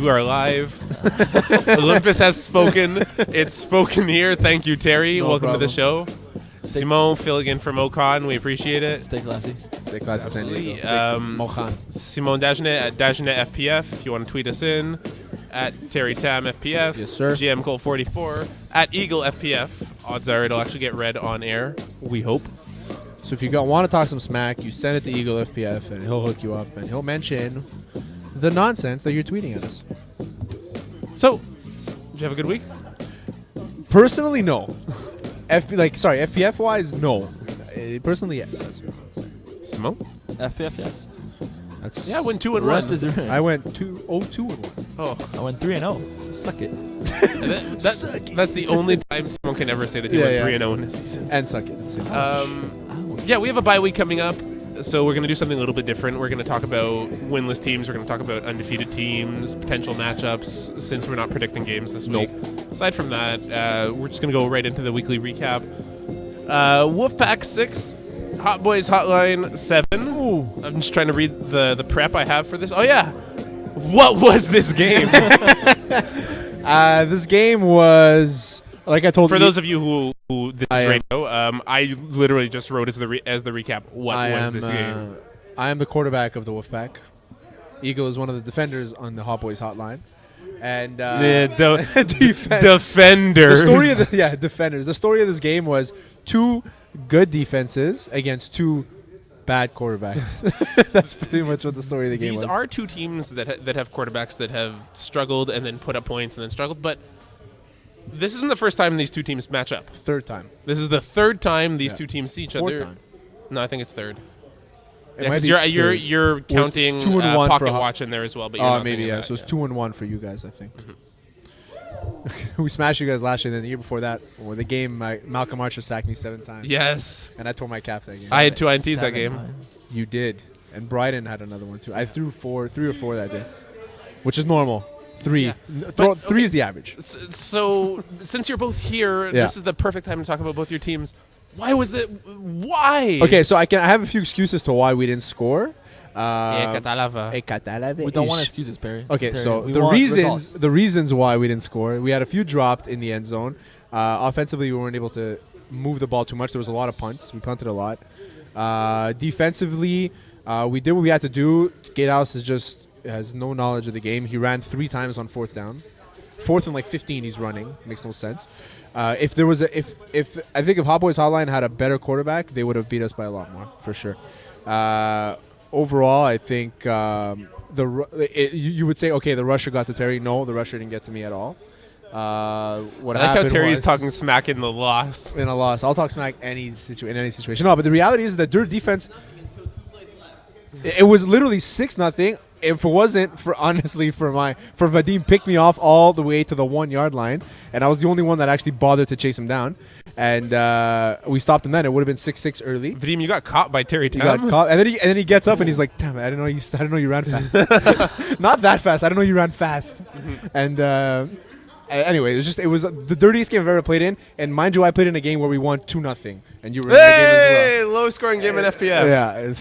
We are live. Olympus has spoken. It's spoken here. Thank you, Terry. No Welcome problem. to the show. Simon filling in from Ocon. We appreciate it. Stay classy. Stay classy, Absolutely. Mohan. Simon Dagenet at Dagenet FPF if you want to tweet us in. At Terry Tam FPF. Yes, sir. GM Cole 44. At Eagle FPF. Odds are it'll actually get read on air. We hope. So if you want to talk some smack, you send it to Eagle FPF, and he'll hook you up, and he'll mention the nonsense that you're tweeting at us. So, did you have a good week? Personally, no. FPF wise, no. Personally, yes. That's what I would say. Simon? FPF, yes. That's Yeah, I went 2 and The 1. rest is irrelevant. I went 2-0-2-1. Oh, I went 3-0. So suck it. that's the only time someone can ever say that he Yeah, went yeah. 3-0 in a season. And suck it. At the same time. Yeah, we have a bye week coming up, so we're going to do something a little bit different. We're going to talk about winless teams. We're going to talk about undefeated teams, potential matchups, since we're not predicting games this week. Aside from that, we're just going to go right into the weekly recap. Wolfpack 6, Hot Boys Hotline 7. Ooh. I'm just trying to read the prep I have for this. Oh, yeah. What was this game? This game was, like I told you. For those of you who this is radio, I literally just wrote as the recap. What was this game? I am the quarterback of the Wolfpack. Eagle is one of the defenders on the Hot Boys Hotline, and defenders. The story of defenders. The story of this game was 2 good defenses against 2 bad quarterbacks. That's pretty much what the story of the game was. These are 2 teams that have quarterbacks that have struggled and then put up points and then struggled, but this isn't the first time these 2 teams match up. Third time. This is the 3rd time these 2 teams see each Fourth other. time. No, I think it's 3rd. It Yeah, might 'cause be you're third. counting It's 2-1 pocket for watch in there as well, but you're not maybe thinking yeah. that, So it's yeah. 2-1 for you guys, I think. We smashed you guys last year. Then the year before that, or the game, Malcolm Archer sacked me 7 times. Yes. And I tore my calf that game. I had 2 INTs that 7 game. times. You did. And Bryden had another one too. I threw 3 or 4 that day, which is normal. 3. Yeah. Throw, But, 3 is the average. So since you're both here, Yeah. this is the perfect time to talk about both your teams. Why was it? Why? Okay, so I have a few excuses to why we didn't score. We don't want excuses, Perry. Okay, Terry, so we the want reasons results. why we didn't score, we had a few dropped in the end zone. Offensively, we weren't able to move the ball too much. There was a lot of punts. We punted a lot. Defensively, we did what we had to do. Gatehouse has no knowledge of the game. He ran 3 times on 4th down. 4th and 15, he's running. Makes no sense. If I think if Hot Boys Hotline had a better quarterback, they would have beat us by a lot more for sure. Overall, I think you would say, okay, the rusher got to Terry. No, the rusher didn't get to me at all. What I like happened how Terry's was, talking smack in the loss. in a loss. I'll talk smack in any situation. No, but the reality is that their defense. It was literally 6-0. If it wasn't for Vadim picked me off all the way to the 1-yard line, and I was the only one that actually bothered to chase him down, and we stopped him then. It would have been 6-6 early. Vadim, you got caught by Terry He Tam. got caught, and then he gets up and he's like, "Damn it! I didn't know you ran fast. Not that fast. I didn't know you ran fast." And anyway, it was the dirtiest game I've ever played in. And mind you, I played in a game where we won 2-0, and you were in that game as well. Hey, low scoring game in FPF. Yeah.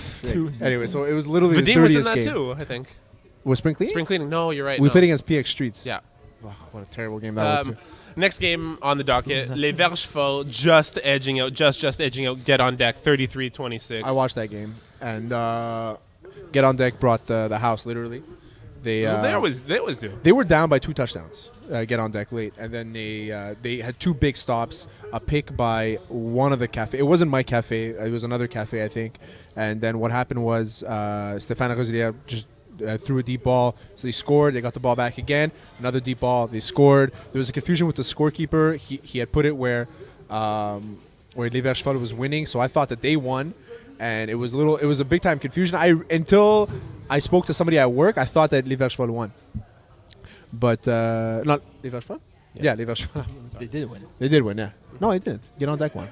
Anyway, so it was literally the Vadim was in dirtiest that game. too, I think. Was Spring Cleaning? Spring cleaning. No, you're right. We no. played against PX Streets. Yeah. Oh, what a terrible game that was. Too. Next game on the docket, Les Vergefaux just edging out, Get on Deck, 33-26. I watched that game, and Get on Deck brought the house literally. They always do. They were down by 2 touchdowns. Get on Deck late, and then they had 2 big stops. A pick by one of the cafe. It wasn't my cafe. It was another cafe, I think. And then what happened was Stéphane Rosilia just threw a deep ball, so they scored. They got the ball back again. Another deep ball. They scored. There was a confusion with the scorekeeper. He had put it where Les Vergefaux was winning, so I thought that they won. And it was a big time confusion. Until I spoke to somebody at work, I thought that Les Vergefaux won. But not Les Vergefaux? Yeah, Les Vergefaux. They did win. They did win, yeah. No, I didn't. Get on Deck won.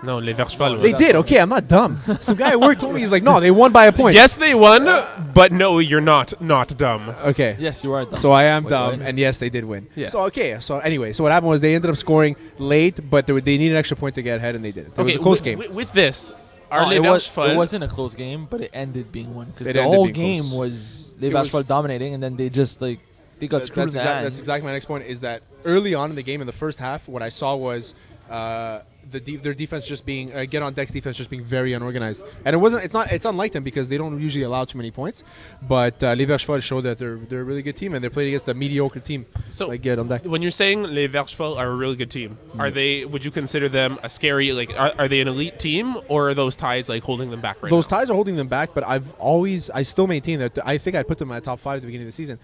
No, Les Vergefaux. They did. Okay, I'm not dumb. Some guy at work told me, he's like, no, they won by a point. Yes, they won, but no, you're not dumb. Okay. Yes, you are dumb. So I am Wait, dumb, what? and yes, they did win. Yes. So anyway, so what happened was they ended up scoring late, but they needed an extra point to get ahead, and they did it. It was a close game. With this, are Les it Vergefaux... wasn't a close game, but it ended being one. Because It the ended whole being game close. was Les It was- Vergefaux dominating, and then they just They got screwed in the end. That's exactly my next point. Is that early on in the game in the first half, what I saw was their defense just being get on deck's defense just being very unorganized, and it's unlike them because they don't usually allow too many points. But Les Verchevals showed that they're a really good team, and they're playing against a mediocre team. So like get on deck. When you're saying Les Verchevals are a really good team, are they? Would you consider them a scary? Like, are they an elite team, or are those ties like holding them back right Those now? ties are holding them back, but I still maintain that I think I put them in my top 5 at the beginning of the season.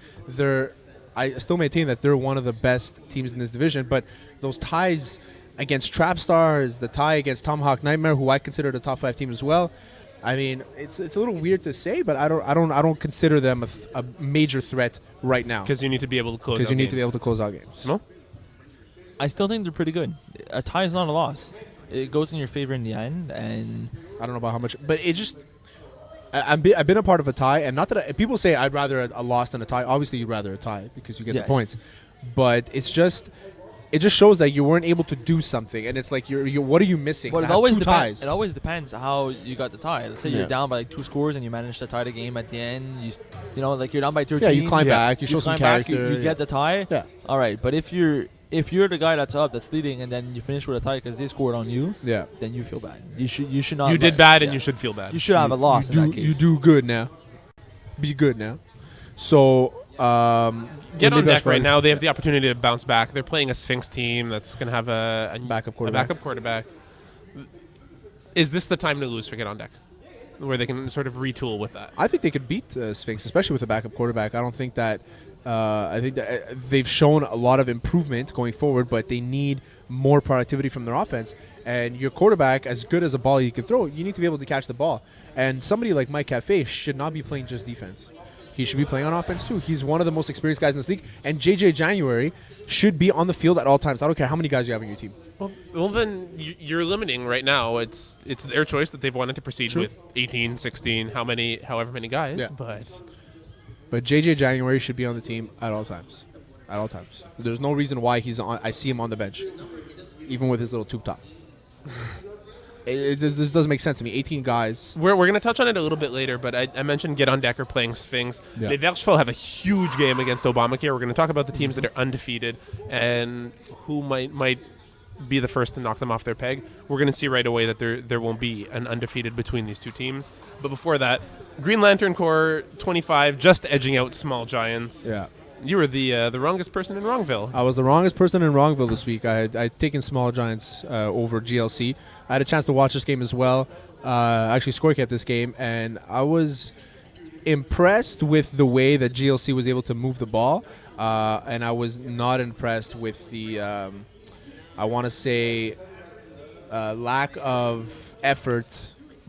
I still maintain that they're one of the best teams in this division, but those ties against Trap Stars, the tie against Tomahawk Nightmare, who I consider the top 5 team as well. I mean, it's a little weird to say, but I don't consider them a major threat right now. Because you need to be able to close. Because you need to be able to close out games. Simone? I still think they're pretty good. A tie is not a loss. It goes in your favor in the end, and I don't know about how much, but it just. I've been a part of a tie, and not that people say I'd rather a loss than a tie. Obviously, you'd rather a tie because you get the points, but it just shows that you weren't able to do something, and it's like you're what are you missing? Well, to it have always two depends. ties. It always depends how you got the tie. Let's say you're down by like 2 scores and you manage to tie the game at the end. Like you're down by 13. Yeah, you climb back. You show some climb back, character. you get the tie. Yeah. All right, but if you're the guy that's up, that's leading, and then you finish with a tie because they scored on you, then you feel bad. You should not. You did bad, and you should feel bad. You should have a loss in that case. You do good now. Be good now. So get on deck right now. They have the opportunity to bounce back. They're playing a Sphinx team that's going to have a backup quarterback. Is this the time to lose for Get on Deck, where they can sort of retool with that? I think they could beat Sphinx, especially with a backup quarterback. I don't think that. I think that they've shown a lot of improvement going forward, but they need more productivity from their offense. And your quarterback, as good as a ball you can throw, you need to be able to catch the ball. And somebody like Mike Cafe should not be playing just defense. He should be playing on offense too. He's one of the most experienced guys in this league. And JJ January should be on the field at all times. I don't care how many guys you have on your team. Well, then you're limiting right now. It's their choice that they've wanted to proceed with 18, 16, however many guys. Yeah. But JJ January should be on the team at all times. At all times. There's no reason why he's on. I see him on the bench, even with his little tube top. This doesn't make sense to me. 18 guys. We're going to touch on it a little bit later, but I mentioned Get on Deck are playing Sphinx. Yeah. Les Verchevals have a huge game against Obamacare. We're going to talk about the teams that are undefeated and who might be the first to knock them off their peg. We're going to see right away that there won't be an undefeated between these two teams. But before that, Green Lantern Corps 25 just edging out Small Giants. Yeah. You were the wrongest person in Wrongville. I was the wrongest person in Wrongville this week. I'd taken Small Giants over GLC. I had a chance to watch this game as well. Actually, scorecard this game, and I was impressed with the way that GLC was able to move the ball, and I was not impressed with the, I want to say, lack of effort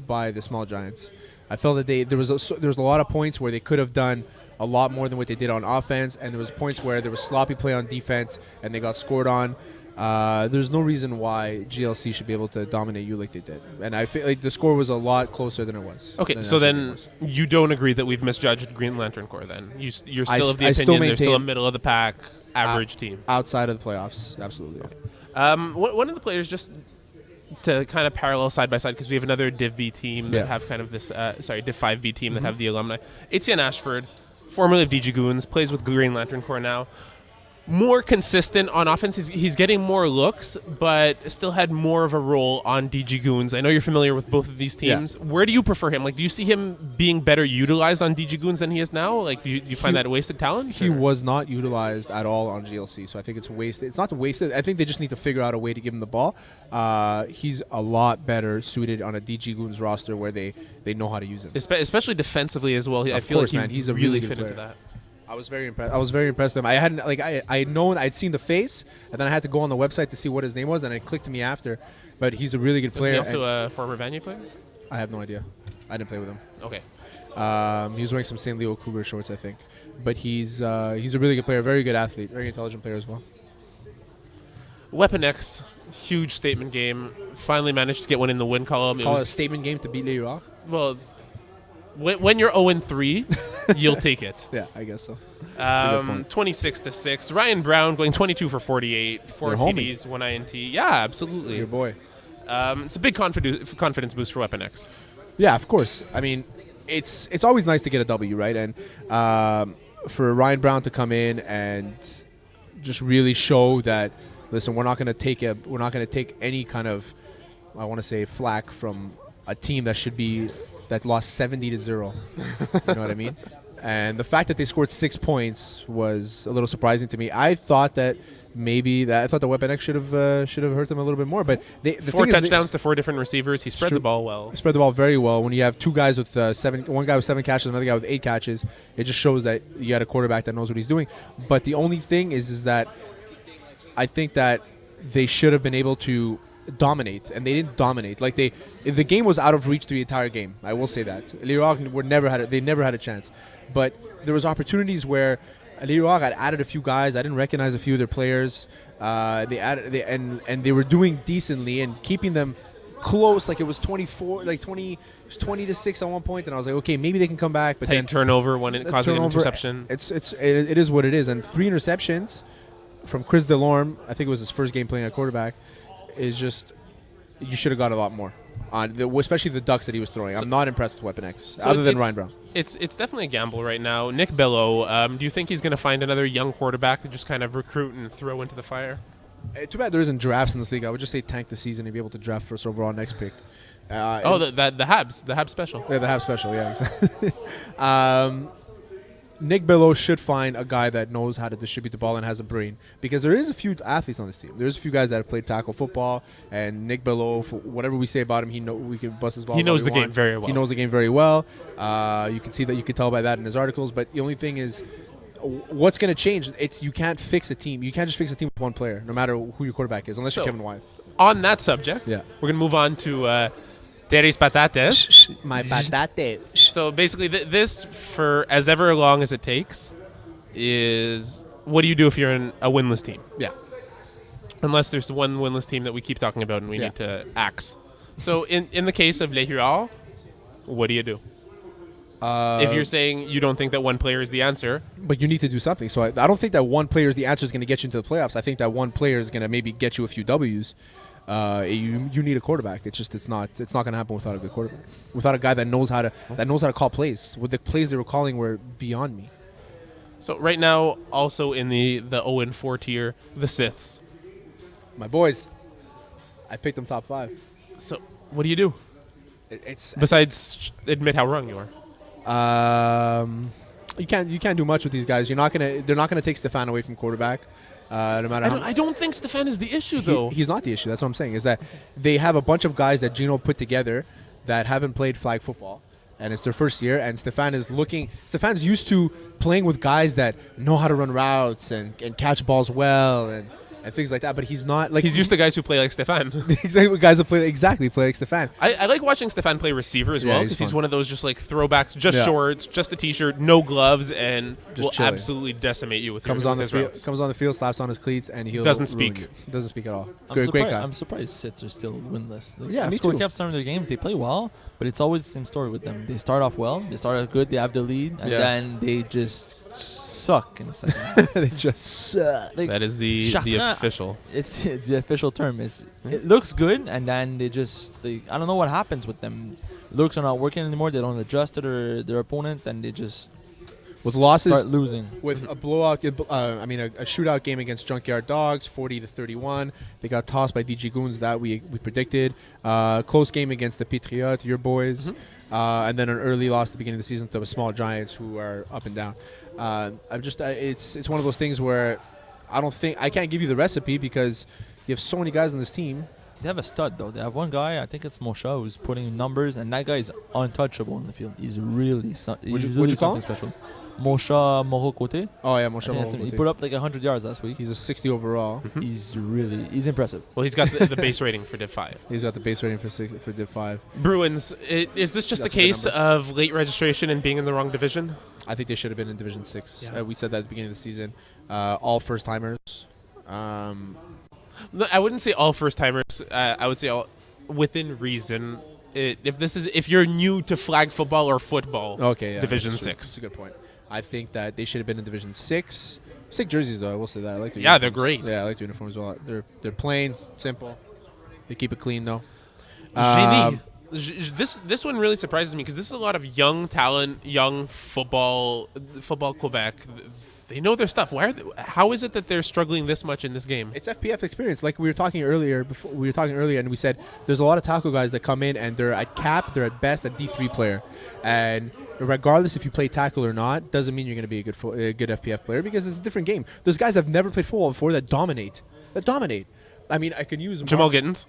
by the Small Giants. I felt that there was a lot of points where they could have done a lot more than what they did on offense, and there was points where there was sloppy play on defense and they got scored on. There's no reason why GLC should be able to dominate you like they did, and I feel like the score was a lot closer than it was. Okay, so then you don't agree that we've misjudged Green Lantern Corps? Then you're still of the I still opinion they're maintain still a middle of the pack average team outside of the playoffs. Absolutely. Okay. One of the players, just to kind of parallel side by side, because we have another Div B team that have kind of this Div 5B team that have the alumni. Etienne Ashford, formerly of DG Goons, plays with Green Lantern Corps now. More consistent on offense. He's getting more looks, but still had more of a role on DG Goons. I know you're familiar with both of these teams. Yeah. Where do you prefer him? Like, do you see him being better utilized on DG Goons than he is now? Like, do you find that a wasted talent? He was not utilized at all on GLC, so I think it's wasted. It's not wasted. I think they just need to figure out a way to give him the ball. He's a lot better suited on a DG Goons roster where they know how to use him. Especially defensively as well. I feel like he's a really good fit player. into that. I was very impressed with him. I hadn't I'd seen the face, and then I had to go on the website to see what his name was, and it clicked to me after. But he's a really good player. Is he also a former Vanier player? I have no idea. I didn't play with him. Okay. He was wearing some St. Leo Cougar shorts, I think. But he's a really good player, very good athlete, very intelligent player as well. Weapon X, huge statement game. Finally managed to get one in the win column. Call it a statement game to beat Les Huards? Well, when you're 0-3, you'll take it. Yeah, I guess so. 26-6. Ryan Brown going 22 for 48, 4 TDs, 1 INT. Yeah, absolutely. Your boy. It's a big confidence boost for Weapon X. Yeah, of course. I mean, it's always nice to get a W, right? And for Ryan Brown to come in and just really show that, listen, we're not going to take any kind of, I want to say, flack from a team that lost 70-0. You know what I mean? And the fact that they scored 6 points was a little surprising to me. I thought that the Weapon X should have hurt them a little bit more. But the 4 touchdowns to 4 different receivers. He spread the ball well. Spread the ball very well. When you have 2 guys with one guy with 7 catches, another guy with 8 catches, it just shows that you got a quarterback that knows what he's doing. But the only thing is that I think that they should have been able to dominate, and they didn't dominate. Like the game was out of reach the entire game. I will say that they never had a chance. But there was opportunities where Leroy had added a few guys. I didn't recognize a few of their players. They were doing decently and keeping them close. Like it was 20-6 at one point, and I was like, okay, maybe they can come back. But then turnover when it caused an interception. It is what it is, and 3 interceptions from Chris Delorme. I think it was his first game playing at quarterback. Is just you should have got a lot more on especially the ducks that he was throwing. I'm not impressed with Weapon X other than Ryan Brown. It's definitely a gamble right now. Nick Bello, do you think he's going to find another young quarterback to just kind of recruit and throw into the fire? Too bad there isn't drafts in this league. I would just say tank the season and be able to draft first overall next pick. The Habs special. Yeah, the Habs special. Yeah, exactly. Nick Bello should find a guy that knows how to distribute the ball and has a brain, because there is a few athletes on this team. There's a few guys that have played tackle football, and Nick Bello, for whatever we say about him, we can bust his ball. He knows the game very well. He knows the game very well. You can see that. You can tell by that in his articles. But the only thing is, what's going to change? You can't fix a team. You can't just fix a team with one player, no matter who your quarterback is, unless you're Kevin Wyeth. On that subject, we're going to move on to Teres Patates. My patate. So basically, this, for as ever long as it takes, is what do you do if you're in a winless team? Yeah. Unless there's one winless team that we keep talking about and we need to axe. So in the case of Les Huards, what do you do? If you're saying you don't think that one player is the answer. But you need to do something. So I don't think that one player is the answer is going to get you into the playoffs. I think that one player is going to maybe get you a few W's. You need a quarterback. It's not going to happen without a good quarterback. Without a guy that knows how to call plays. With the plays they were calling were beyond me. So right now, also in the 0-4 tier, the Siths. My boys. I picked them top 5. So what do you do? Besides admit how wrong you are. You can't do much with these guys. They're not gonna take Stefan away from quarterback. No matter I don't think Stefan is the issue, though. He's not the issue. That's what I'm saying. Is that they have a bunch of guys that Gino put together that haven't played flag football, and it's their first year. And Stefan's used to playing with guys that know how to run routes and catch balls well and things like that. But he's not like he's used to guys who play like Stefan. Exactly, guys that play like Stefan. I like watching Stefan play receiver as well, because he's one of those just like throwbacks, just shorts, just a t-shirt, no gloves, and just will absolutely decimate you with comes on the field, slaps on his cleats, and he doesn't speak. Doesn't speak at all. Great guy. I'm surprised Sits are still winless. Me too. Kept starting their games. They play well, but it's always the same story with them. They start off well. They start out good. They have the lead, and then they just suck in the second half. They just suck. Like, that is the official. It's the official term. It looks good, and then I don't know what happens with them. Looks are not working anymore. They don't adjust to their opponent, and they just with losses start losing. With a blowout, a shootout game against Junkyard Dogs, 40-31. They got tossed by DG Goons that we predicted. Close game against the Patriots, your boys. And then an early loss at the beginning of the season to the Small Giants, who are up and down. It's one of those things where I can't give you the recipe because you have so many guys on this team. They have a stud though. They have one guy, I think it's Moshe, who's putting numbers, and that guy is untouchable in the field. He's really something special. Moshe Morokote. Oh yeah, Moshe Morokote. He put up like 100 yards last week. He's a 60 overall. He's impressive. Well, he's got the base rating for Div 5. He's got the base rating for Div 5. Bruins, is this just a case of late registration and being in the wrong division? I think they should have been in Division 6. Yeah. We said that at the beginning of the season. All first-timers. I wouldn't say all first-timers. I would say all within reason. If you're new to flag football or football, Division 6. That's a good point. I think that they should have been in Division 6. Sick jerseys, though. I will say that. I like their uniforms. They're great. Yeah, I like the uniforms a lot. They're plain, simple. They keep it clean, though. Génie. This one really surprises me because this is a lot of young talent, young football Quebec. They know their stuff. How is it that they're struggling this much in this game? It's FPF experience. Like we were talking earlier, and we said there's a lot of tackle guys that come in and they're at cap, they're at best a D3 player, and regardless if you play tackle or not, doesn't mean you're going to be a good FPF player because it's a different game. Those guys have never played football before that dominate. I mean, I can use Jamal Gittins,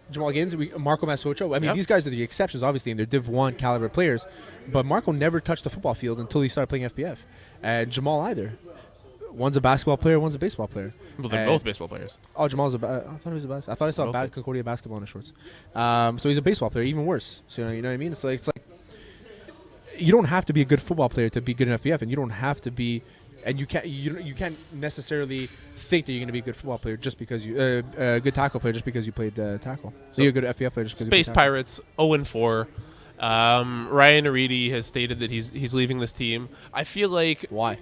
Marco Masocho. I mean, these guys are the exceptions, obviously, and they're Div 1 caliber players. But Marco never touched the football field until he started playing FPF. And Jamal either. One's a basketball player, one's a baseball player. Well, they're both baseball players. Oh, Jamal's I thought he was a basketball. I thought I saw Concordia basketball on his shorts. So he's a baseball player, even worse. So you know what I mean? It's like you don't have to be a good football player to be good in FPF, and you don't have to be, and you can't necessarily think that you're going to be a good football player just because you a good tackle player just because you played tackle. So you're a good FPF player just because Space Pirates 0-4. Ryan Aridi has stated that he's leaving this team. I feel like why?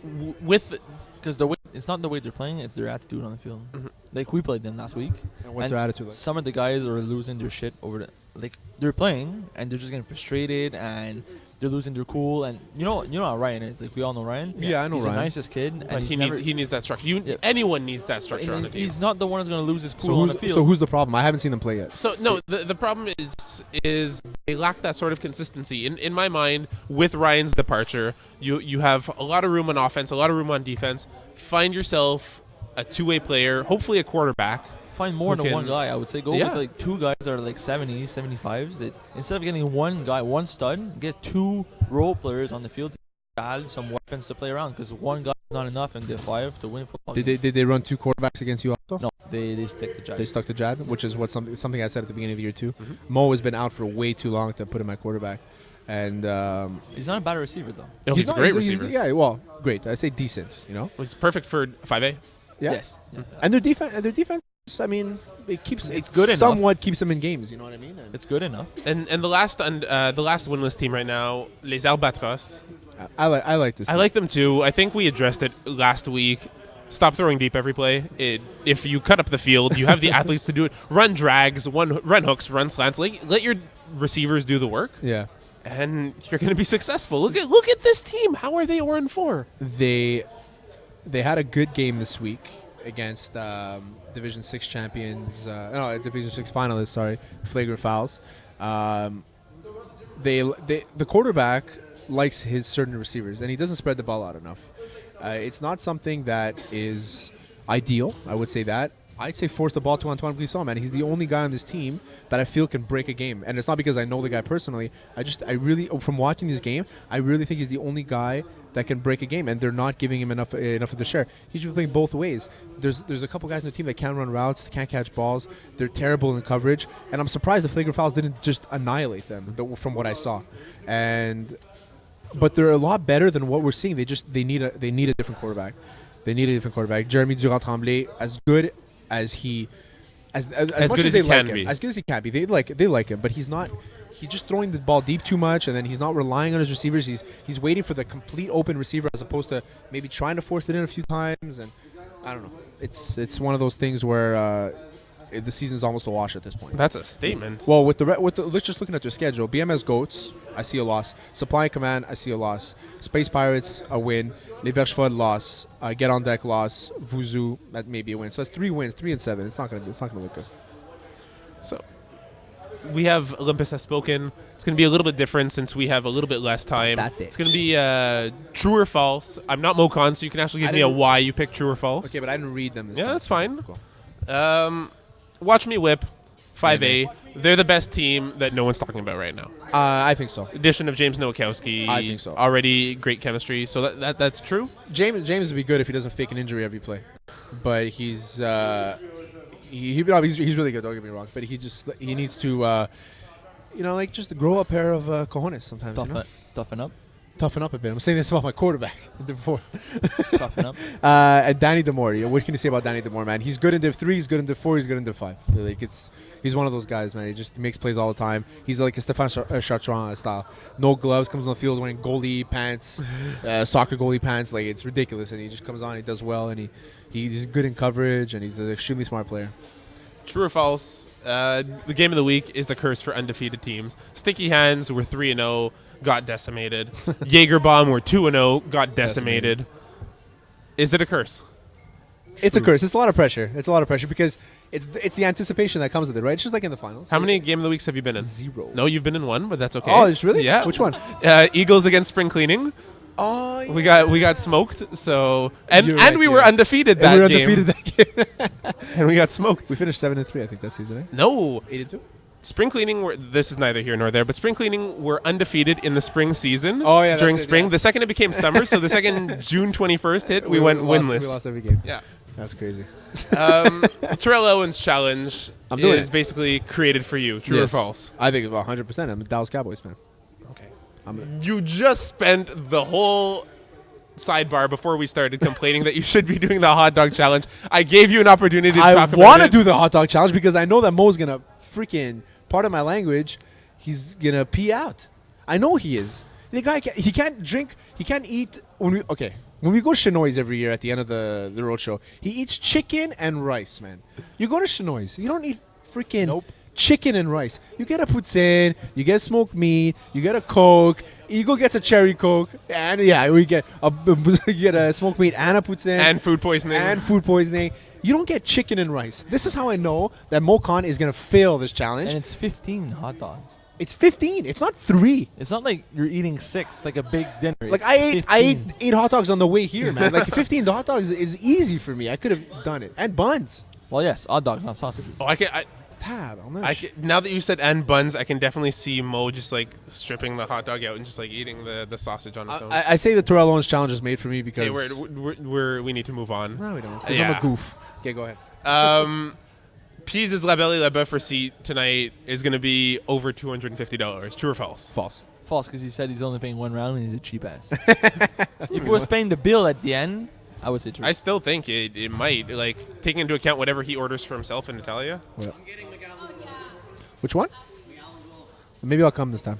Because it's not the way they're playing; it's their attitude on the field. Mm-hmm. Like we played them last week. And what's their attitude like? Some of the guys are losing their shit over they're playing and they're just getting frustrated and they're losing their cool. And you know how Ryan is. Like we all know Ryan. Yeah, I know he's Ryan. The nicest kid, but he needs that structure. Anyone needs that structure on the team. He's not the one that's going to lose his cool on the field. So who's the problem? I haven't seen them play yet. So no, the problem is they lack that sort of consistency. In my mind, with Ryan's departure, you have a lot of room on offense, a lot of room on defense. Find yourself a two-way player, hopefully a quarterback. Find more than one guy. I would say go with like two guys that are like 70s, 75s. That instead of getting one guy, one stud, get two role players on the field to add some weapons to play around. Because one guy is not enough in the 5 to win football. Did they run two quarterbacks against you also? No, they stick to Jad. They stuck to Jad, which is something I said at the beginning of the year too. Mm-hmm. Mo has been out for way too long to put him at quarterback. And he's not a bad receiver though. No, he's a great receiver. Great. I'd say decent. You know, he's perfect for 5A. Yeah. Yes. Yeah. And their defense. I mean, it's good enough. Somewhat keeps them in games. You know what I mean? It's good enough. And the last winless team right now, Les Albatros. I like this. I like them too. I think we addressed it last week. Stop throwing deep every play. If you cut up the field, you have the athletes to do it. Run drags, run hooks, run slants. Let your receivers do the work. Yeah. And you're going to be successful. Look at this team. How are they 0-4? They had a good game this week against Division 6 champions. Division 6 finalists. Sorry, Flagrant Fouls. The quarterback likes his certain receivers, and he doesn't spread the ball out enough. It's not something that is ideal. I would say that. I'd say force the ball to Antoine Brisson, man. He's the only guy on this team that I feel can break a game. And it's not because I know the guy personally. I really, from watching this game, I really think he's the only guy that can break a game. And they're not giving him enough of the share. He should be playing both ways. There's a couple guys in the team that can't run routes, can't catch balls. They're terrible in coverage. And I'm surprised the Flagrant Fouls didn't just annihilate them from what I saw. But they're a lot better than what we're seeing. They need a different quarterback. They need a different quarterback. Jeremy Durand-Tremblay, as good as he as much good as he can be. As good as he can be. They like him, but he's just throwing the ball deep too much, and then he's not relying on his receivers. He's waiting for the complete open receiver as opposed to maybe trying to force it in a few times. And I don't know. It's one of those things where the season's almost a wash at this point. That's a statement. Well, with the let's just looking at their schedule. BMS Goats, I see a loss. Supply and Command, I see a loss. Space Pirates, a win. Les Verchefod, loss. Get on Deck, loss. Vuzu, that may be a win. So that's 3 wins, 3-7. It's not gonna look good. So we have Olympus has spoken. It's gonna be a little bit different since we have a little bit less time. It's gonna be true or false. I'm not Mokan, so you can actually give me a why you pick true or false. Okay, but I didn't read them this time. Yeah, that's fine. Cool. Watch Me Whip, 5A. They're the best team that no one's talking about right now. I think so. Addition of James Nowakowski. I think so. Already great chemistry. So that's true. James would be good if he doesn't fake an injury every play, but he's really good. Don't get me wrong, but he needs to just grow a pair of cojones sometimes. Toughen up a bit. I'm saying this about my quarterback before. Toughen up. And Danny Demore. What can you say about Danny Demore, man? He's good in Div 3, he's good in Div 4, he's good in Div 5. He's one of those guys, man. He just makes plays all the time. He's like a Stéphane Chartrand style. No gloves, comes on the field wearing goalie pants, soccer goalie pants. Like, it's ridiculous. And he just comes on, he does well, and he's good in coverage, and he's an extremely smart player. True or false? The game of the week is a curse for undefeated teams. Sticky Hands were 3-0, got decimated. Jaegerbomb were 2-0, got decimated. Is it a curse? It's a curse. It's a lot of pressure. It's a lot of pressure because it's the anticipation that comes with it, right? It's just like in the finals. How many game of the weeks have you been in? 0. No, you've been in one, but that's okay. Oh, it's really? Yeah. Which one? Eagles against Spring Cleaning. Oh, yeah. We got smoked. So and Right, we were undefeated that and we game. were undefeated that game. And we got smoked. We finished 7-3, I think, that season, right? No. 8-2. Spring Cleaning were, this is neither here nor there, but Spring Cleaning were undefeated in the spring season. Oh, yeah, during that's it, spring. yeah. The second it became summer, so the second June 21st hit, we went winless. We lost every game. Yeah. That's crazy. Terrell Owens challenge I'm doing is it. basically created for you. True or Yes. false? I think 100%. I'm a Dallas Cowboys fan. Okay. I'm You just spent the whole sidebar before we started complaining that you should be doing the hot dog challenge. I gave you an opportunity to I talk about want to it. do the hot dog challenge because I know that Mo's going to freaking, part of my language, he's going to pee out. I know he is. The guy, he can't drink, he can't eat. When we go to Chinois every year at the end of the road show, he eats chicken and rice, man. You go to Chinois, you don't eat freaking chicken and rice. You get a poutine, you get smoked meat, you get a Coke. Eagle gets a cherry Coke, and we get you get a smoked meat and a poutine And food poisoning. and food poisoning. You don't get chicken and rice. This is how I know that Mo Khan is gonna fail this challenge. And it's 15 hot dogs. It's 15. It's not 3. It's not like you're eating 6, like a big dinner. Like It's I ate 15. 8 hot dogs on the way here, man. Like 15 hot dogs is easy for me. I could have done it. And buns. Well, yes, hot dogs, not sausages. Oh, now that you said and buns, I can definitely see Mo just like stripping the hot dog out and just like eating the sausage on its own. I say the Terrell Owens challenge is made for me because Okay, we need to move on. no, we don't. Because Yeah. I'm a goof. Okay, go ahead. Peas' La Belle et la Bœuf receipt tonight is going to be over $250. True or false? False. False, because he said he's only paying one round and he's a cheap ass. If he was paying the bill at the end, I would say true. I still think it might, like, taking into account whatever he orders for himself in Italia. Yeah. Which one? Maybe I'll come this time.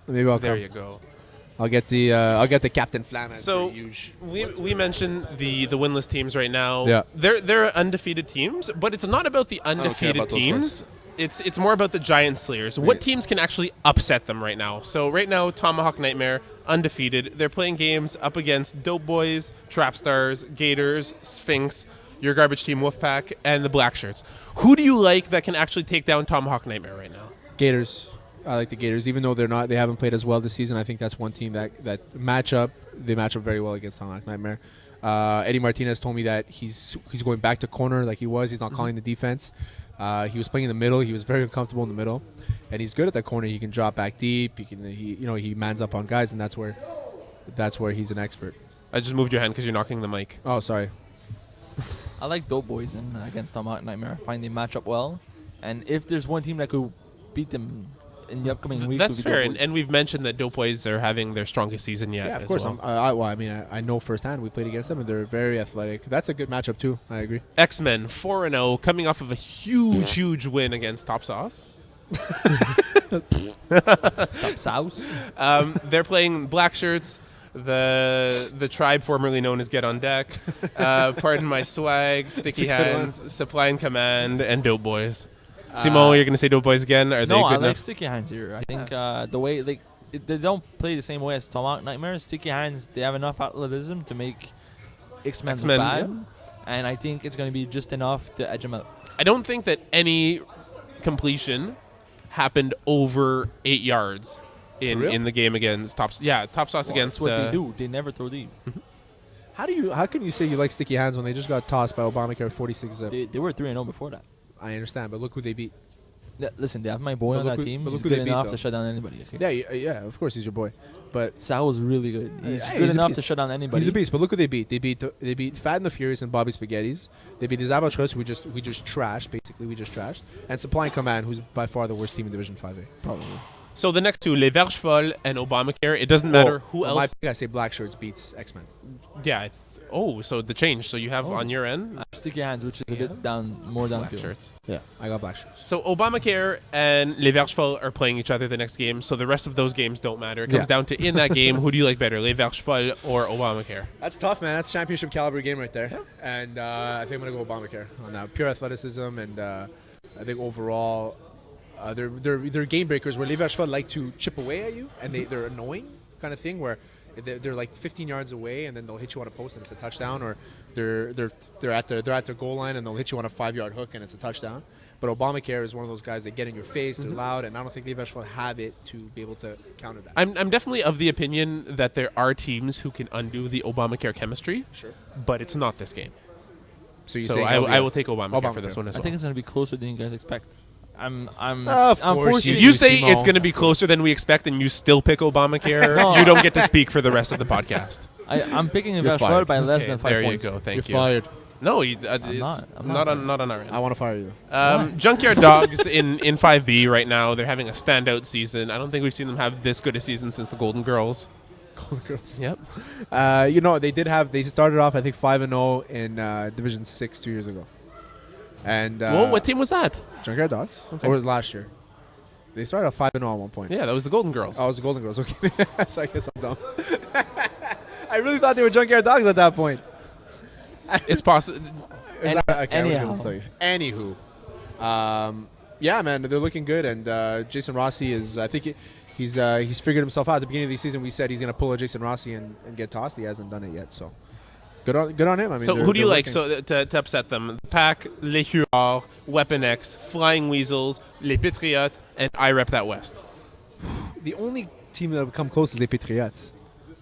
Maybe I'll There come. you go. I'll get the Captain Flam. as So per usual. we mentioned the winless teams right now. Yeah. They're undefeated teams, but it's not about the undefeated about those teams. It's more about the Giant Slayers. What teams can actually upset them right now? So right now, Tomahawk Nightmare undefeated. They're playing games up against Dope Boys, Trap Stars, Gators, Sphinx, your garbage team Wolfpack, and the Black Shirts. Who do you like that can actually take down Tomahawk Nightmare right now? Gators. I like the Gators, even though they haven't played as well this season. I think that's one team that match up. They match up very well against Tomahawk Nightmare. Eddie Martinez told me that he's going back to corner like he was. He's not calling the defense. He was playing in the middle. He was very uncomfortable in the middle, and he's good at that corner. He can drop back deep. He mans up on guys, and that's where he's an expert. I just moved your hand because you're knocking the mic. Oh, sorry. I like Dope Boys against Tomahawk Nightmare. I find they match up well. And if there's one team that could beat them in the upcoming weeks, That's would be fair, Dope Boys. and we've mentioned that Dope Boys are having their strongest season yet. Yeah, of as course. well. I know firsthand. We played against them, and they're very athletic. That's a good matchup too. I agree. X-Men 4-0, coming off of a huge win against Top Sauce. Top South. They're playing Black Shirts, the tribe formerly known as Get on Deck, Pardon My Swag, Sticky That's a good Hands, Supply and Command, and Dope Boys. Simo, you're going to say Dope Boys again? Are they No, good I enough? like Sticky Hands here. I think the way they don't play the same way as Tomahawk Nightmare. Sticky Hands, they have enough athleticism to make X-Men look X-Men, bad. yeah. And I think it's going to be just enough to edge them out. I don't think that any completion happened over 8 yards in the game against Top. Yeah, Top Sauce against That's what they do. They never throw deep. How can you say you like Sticky Hands when they just got tossed by Obamacare 46-0? They were 3-0 before that. I understand, but look who they beat. Listen, they have my boy But on look that who- team. but He's look who good they beat, enough though. to shut down anybody. Okay? Yeah, of course he's your boy, but Sal's really good. He's Yeah, good he's a enough beast. to shut down anybody. he's a beast. But look who they beat. They beat Fat and the Furious and Bobby Spaghetti's. They beat the Zabatros, we just trashed. Basically, we just trashed. And Supply and Command, who's by far the worst team in Division 5A. Probably. So the next two, Les Verges Folles and Obamacare, it doesn't matter who My else. pick, I say Black Shirts beats X-Men. Yeah. So the change. So you have on your end Sticky Hands, which is a bit more Black downfield. Shirts. Yeah, I got Black Shirts. So Obamacare and Les Verges Folles are playing each other the next game. So the rest of those games don't matter. It comes down to in that game, who do you like better, Les Verges Folles or Obamacare? That's tough, man. That's championship caliber game right there. And I think I'm gonna go Obamacare on that. Pure athleticism and I think overall, they're game breakers where Levi like to chip away at you, and they're annoying kind of thing where they're like 15 yards away, and then they'll hit you on a post and it's a touchdown, or they're at their goal line and they'll hit you on a 5-yard hook and it's a touchdown. But Obamacare is one of those guys that get in your face, they're loud, and I don't think Levi have it to be able to counter that. I'm definitely of the opinion that there are teams who can undo the Obamacare chemistry, Sure. but it's not this game. So I will take Obamacare for this one as well. I think it's going to be closer than you guys expect. I'm Of course forcing If you say Simo. it's going to be closer than we expect and you still pick Obamacare, No. you don't get to speak for the rest of the podcast. I'm picking You're Levi fired. by less Okay, than 5 there points. you go. Thank You're you. fired. No, I'm not on our end. I want to fire you. Junkyard Dogs in 5B right now. They're having a standout season. I don't think we've seen them have this good a season since the Golden Girls. Golden Girls. Yep. They started off I think 5-0 in Division 6 2 years ago. And Well, what team was that? Junkyard Dogs? Okay. Or was it last year? They started off 5-0 at one point. Yeah, that was the Golden Girls. Oh, it was the Golden Girls. Okay, so I guess I'm dumb. I really thought they were Junkyard Dogs at that point. It's possible. Anyhow. Anywho, yeah, man, they're looking good, and Jason Rossi is. I think he's figured himself out. At the beginning of the season, we said he's gonna pull a Jason Rossi and get tossed. He hasn't done it yet, so good on him. I mean, So who do you like? looking- So to upset them? Pack, Les Huards, Weapon X, Flying Weasels, Les Patriotes, and I Rep That West. the only team that would come close is Les Patriots.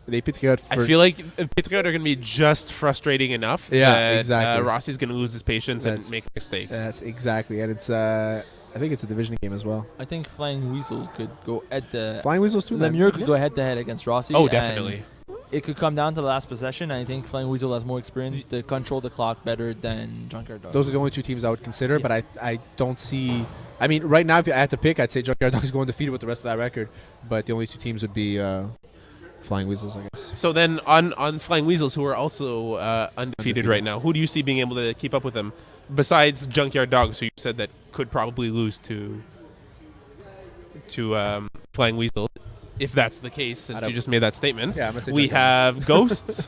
Les Patriots. I feel like Patriots are going to be just frustrating enough. Yeah, that, exactly. Rossi's going to lose his patience and That's- make mistakes. That's exactly, and it's. I think it's a division game as well. I think Flying Weasel could go at the. Flying Weasels too. man. Lemure could go head to head against Rossi. Oh, and definitely. It could come down to the last possession. I think Flying Weasel has more experience to control the clock better than Junkyard Dogs. Those are the only two teams I would consider, Yeah. but I don't see. I mean, right now, if I had to pick, I'd say Junkyard Dogs go undefeated with the rest of that record. But the only two teams would be Flying Weasels, I guess. So then on Flying Weasels, who are also undefeated right now, who do you see being able to keep up with them? Besides Junkyard Dogs, who you said that could probably lose to Flying Weasel, if that's the case, since you just made that statement. Yeah, I'm gonna say We Junkyard have Ghosts,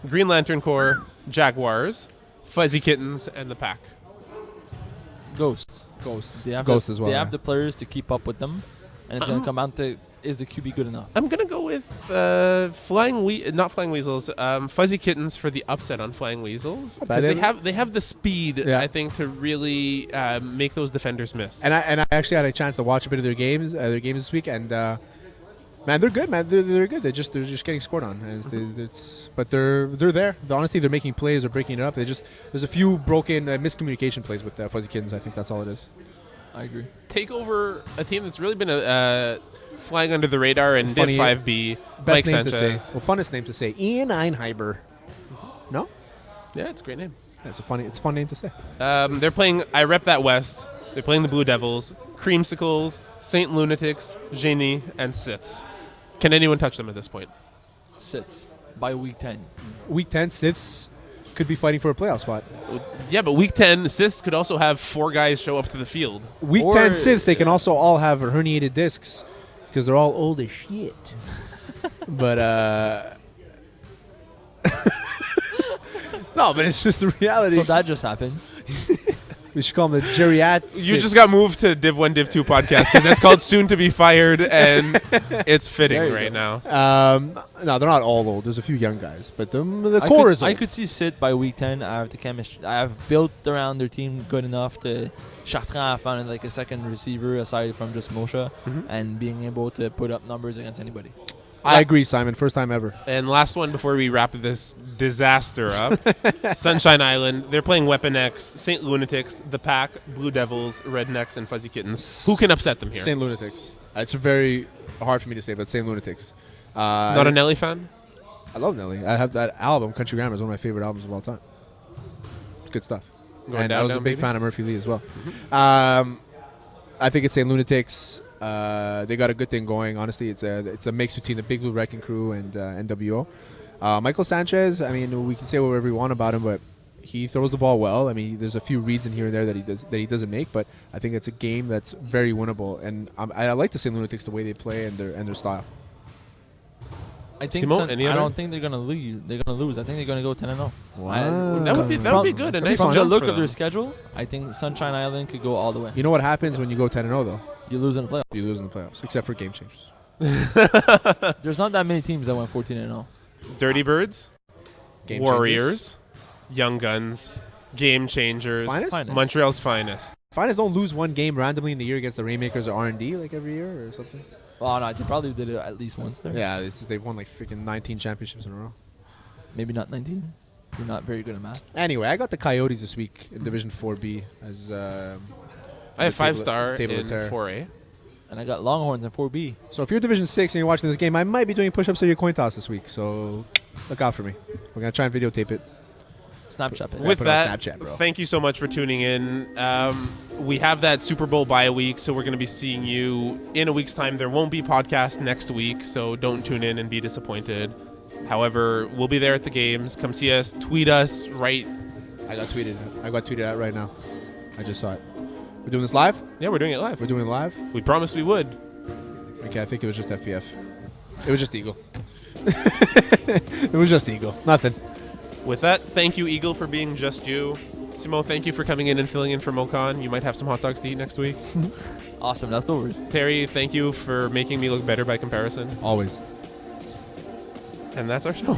Green Lantern Corps, Jaguars, Fuzzy Kittens, and the Pack. Ghosts. Ghosts. They have Ghosts the, as well. They yeah. have the players to keep up with them, and it's going to come down to is the QB good enough? I'm gonna go with not Flying Weasels, Fuzzy Kittens for the upset on Flying Weasels, Not bad. because they have the speed, Yeah. I think, to really make those defenders miss. And I actually had a chance to watch a bit of their games this week, and man, they're good, man. They're good. They're just getting scored on, but they're there. Honestly, they're making plays, they're breaking it up. There's a few broken miscommunication plays with Fuzzy Kittens. I think that's all it is. I agree. Take over a team that's really been flying under the radar and Funny- did 5B. Best Mike name Sanchez. to say. Well, funnest name to say. Ian Einheiber. No, Yeah, it's a great name. it's a fun name to say. They're playing I Rep That West. They're playing the Blue Devils, Creamsicles, Saint Lunatics, Genie, and Siths. Can anyone touch them at this point? Sits by week 10. Week 10, Siths could be fighting for a playoff spot. Yeah, but Week 10, Siths could also have 4 guys show up to the field. Week Or- 10 Siths, they can also all have herniated discs because they're all old as shit. But no, but it's just the reality. So that just happened. We should call them the geriatric. You just got moved to Div 1, Div 2 podcast because that's called Soon to Be Fired, and it's fitting There you right go. now. No, they're not all old. There's a few young guys, but the I core could, is old. I could see Sit by week 10. I have the chemistry. I have built around their team good enough to Chartrand found like a second receiver aside from just Moshe Mhm. and being able to put up numbers against anybody. I agree, Simon. First time ever. And last one before we wrap this disaster up. Sunshine Island. They're playing Weapon X, Saint Lunatics, The Pack, Blue Devils, Rednecks, and Fuzzy Kittens. Who can upset them here? St. Lunatics. It's very hard for me to say, but St. Lunatics. Not a Nelly fan? I love Nelly. I have that album, Country Grammar, is one of my favorite albums of all time. It's good stuff. Going And I down, was a down, big baby? fan of Murphy Lee as well. I think it's St. Lunatics. They got a good thing going. Honestly, it's a mix between the Big Blue Wrecking Crew and NWO. Michael Sanchez, I mean, we can say whatever we want about him, but he throws the ball well. I mean, there's a few reads in here and there that he doesn't make, but I think it's a game that's very winnable. And I like the St. Lunatics the way they play and their style. I think Simon, any I other? don't think they're gonna lose. I think they're gonna go 10-0. Wow. That would be good. A nice From the jump look for of their them. schedule, I think Sunshine Island could go all the way. You know what happens when you go 10-0 though? You lose in the playoffs. You lose in the playoffs, except for game changers. There's not that many teams that went 14-0. Dirty Birds, Game Warriors, Young Guns, Game Changers, Finest? Montreal's finest. Finest don't lose one game randomly in the year against the Rainmakers or R&D like every year or something. Oh no, they probably did it at least once there. Yeah, they've won like freaking 19 championships in a row. Maybe not 19. You're not very good at math. Anyway, I got the Coyotes this week in Division 4B as I have 5-star in 4A. And I got Longhorns in 4B. So if you're Division 6 and you're watching this game, I might be doing push-ups at your coin toss this week. So look out for me. We're going to try and videotape it. Snapchat it. With put it on that, Snapchat, bro. thank you so much for tuning in. We have that Super Bowl bye week, so we're going to be seeing you in a week's time. There won't be podcast next week, so don't tune in and be disappointed. However, we'll be there at the games. Come see us. Tweet us. Right. I got tweeted at right now. I just saw it. We're doing this live? Yeah, we're doing it live. We're doing it live? We promised we would. Okay, I think it was just FPF. It was just Eagle. It was just Eagle. Nothing. With that, thank you, Eagle, for being just you. Simo, thank you for coming in and filling in for Mokan. You might have some hot dogs to eat next week. Awesome leftovers. Terry, thank you for making me look better by comparison. Always. And that's our show.